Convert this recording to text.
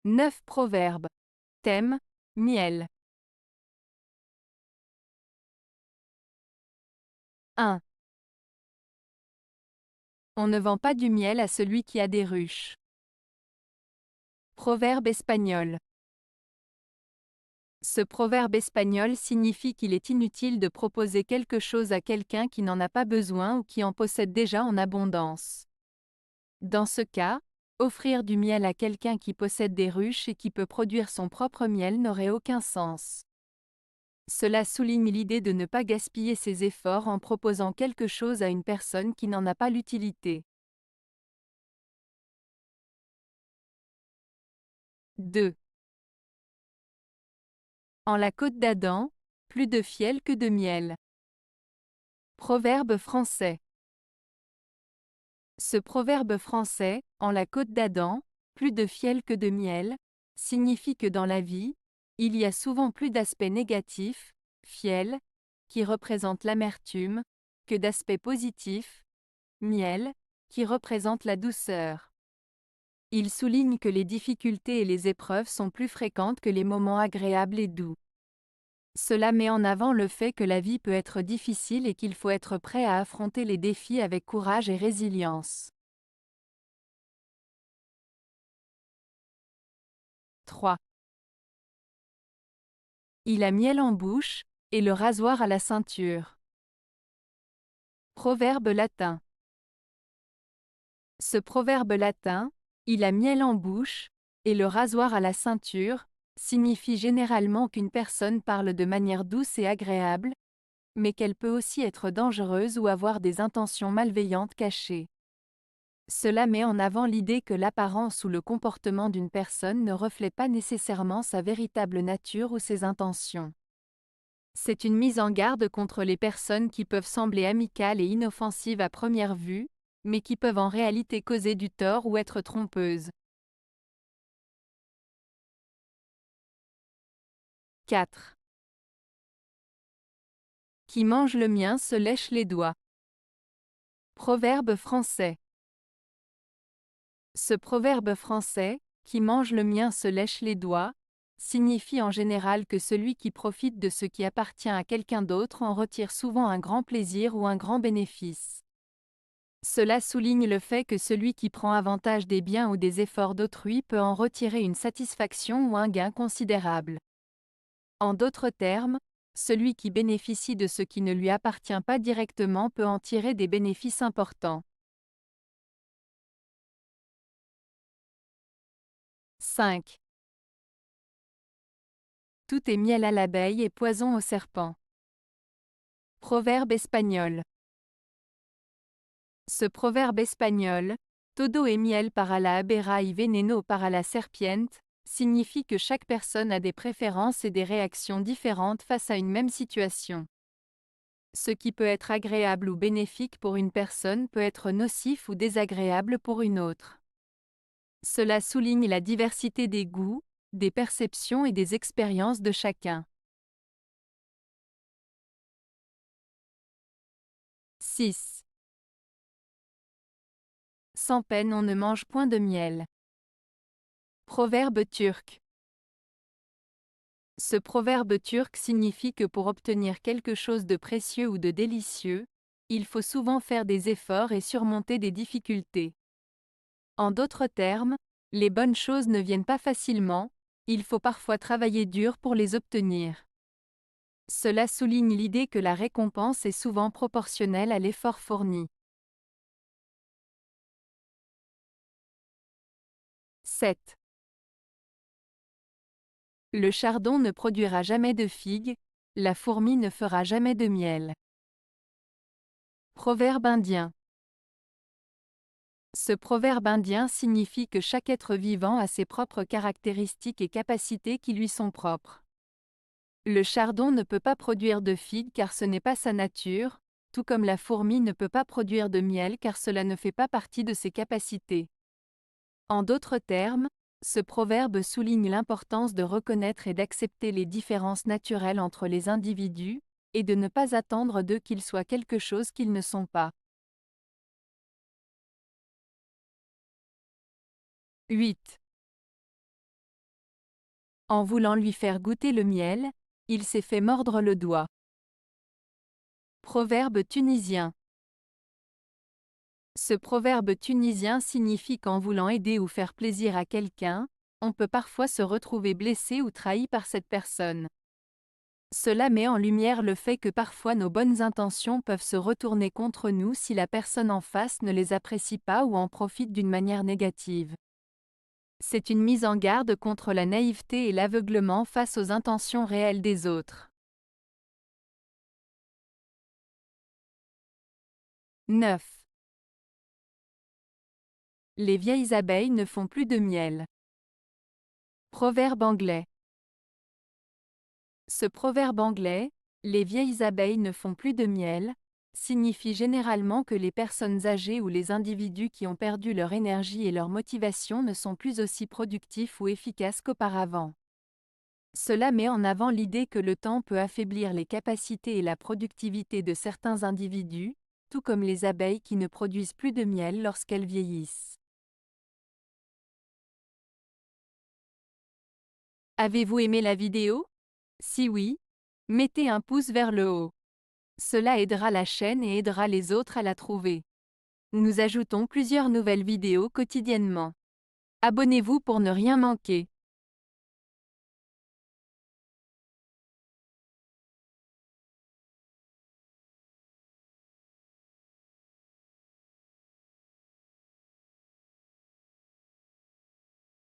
9 proverbes. Thème, miel. 1. On ne vend pas du miel à celui qui a des ruches. Proverbe espagnol. Ce proverbe espagnol signifie qu'il est inutile de proposer quelque chose à quelqu'un qui n'en a pas besoin ou qui en possède déjà en abondance. Dans ce cas, offrir du miel à quelqu'un qui possède des ruches et qui peut produire son propre miel n'aurait aucun sens. Cela souligne l'idée de ne pas gaspiller ses efforts en proposant quelque chose à une personne qui n'en a pas l'utilité. 2. En la côte d'Adam, plus de fiel que de miel. Proverbe français. Ce proverbe français, en la côte d'Adam, plus de fiel que de miel, signifie que dans la vie, il y a souvent plus d'aspects négatifs, fiel, qui représente l'amertume, que d'aspects positifs, miel, qui représente la douceur. Il souligne que les difficultés et les épreuves sont plus fréquentes que les moments agréables et doux. Cela met en avant le fait que la vie peut être difficile et qu'il faut être prêt à affronter les défis avec courage et résilience. 3. Il a miel en bouche, et le rasoir à la ceinture. Proverbe latin. Ce proverbe latin, il a miel en bouche, et le rasoir à la ceinture, signifie généralement qu'une personne parle de manière douce et agréable, mais qu'elle peut aussi être dangereuse ou avoir des intentions malveillantes cachées. Cela met en avant l'idée que l'apparence ou le comportement d'une personne ne reflète pas nécessairement sa véritable nature ou ses intentions. C'est une mise en garde contre les personnes qui peuvent sembler amicales et inoffensives à première vue, mais qui peuvent en réalité causer du tort ou être trompeuses. 4. Qui mange le mien se lèche les doigts. Proverbe français. Ce proverbe français, qui mange le mien se lèche les doigts, signifie en général que celui qui profite de ce qui appartient à quelqu'un d'autre en retire souvent un grand plaisir ou un grand bénéfice. Cela souligne le fait que celui qui prend avantage des biens ou des efforts d'autrui peut en retirer une satisfaction ou un gain considérable. En d'autres termes, celui qui bénéficie de ce qui ne lui appartient pas directement peut en tirer des bénéfices importants. 5. Tout est miel à l'abeille et poison au serpent. Proverbe espagnol. Ce proverbe espagnol, todo es miel para la abera y veneno para la serpiente, signifie que chaque personne a des préférences et des réactions différentes face à une même situation. Ce qui peut être agréable ou bénéfique pour une personne peut être nocif ou désagréable pour une autre. Cela souligne la diversité des goûts, des perceptions et des expériences de chacun. 6. Sans peine on ne mange point de miel. Proverbe turc. Ce proverbe turc signifie que pour obtenir quelque chose de précieux ou de délicieux, il faut souvent faire des efforts et surmonter des difficultés. En d'autres termes, les bonnes choses ne viennent pas facilement, il faut parfois travailler dur pour les obtenir. Cela souligne l'idée que la récompense est souvent proportionnelle à l'effort fourni. 7. Le chardon ne produira jamais de figues, la fourmi ne fera jamais de miel. Proverbe indien. Ce proverbe indien signifie que chaque être vivant a ses propres caractéristiques et capacités qui lui sont propres. Le chardon ne peut pas produire de figues car ce n'est pas sa nature, tout comme la fourmi ne peut pas produire de miel car cela ne fait pas partie de ses capacités. En d'autres termes, ce proverbe souligne l'importance de reconnaître et d'accepter les différences naturelles entre les individus, et de ne pas attendre d'eux qu'ils soient quelque chose qu'ils ne sont pas. 8. En voulant lui faire goûter le miel, il s'est fait mordre le doigt. Proverbe tunisien. Ce proverbe tunisien signifie qu'en voulant aider ou faire plaisir à quelqu'un, on peut parfois se retrouver blessé ou trahi par cette personne. Cela met en lumière le fait que parfois nos bonnes intentions peuvent se retourner contre nous si la personne en face ne les apprécie pas ou en profite d'une manière négative. C'est une mise en garde contre la naïveté et l'aveuglement face aux intentions réelles des autres. 9. Les vieilles abeilles ne font plus de miel. Proverbe anglais. Ce proverbe anglais, les vieilles abeilles ne font plus de miel, signifie généralement que les personnes âgées ou les individus qui ont perdu leur énergie et leur motivation ne sont plus aussi productifs ou efficaces qu'auparavant. Cela met en avant l'idée que le temps peut affaiblir les capacités et la productivité de certains individus, tout comme les abeilles qui ne produisent plus de miel lorsqu'elles vieillissent. Avez-vous aimé la vidéo? Si oui, mettez un pouce vers le haut. Cela aidera la chaîne et aidera les autres à la trouver. Nous ajoutons plusieurs nouvelles vidéos quotidiennement. Abonnez-vous pour ne rien manquer.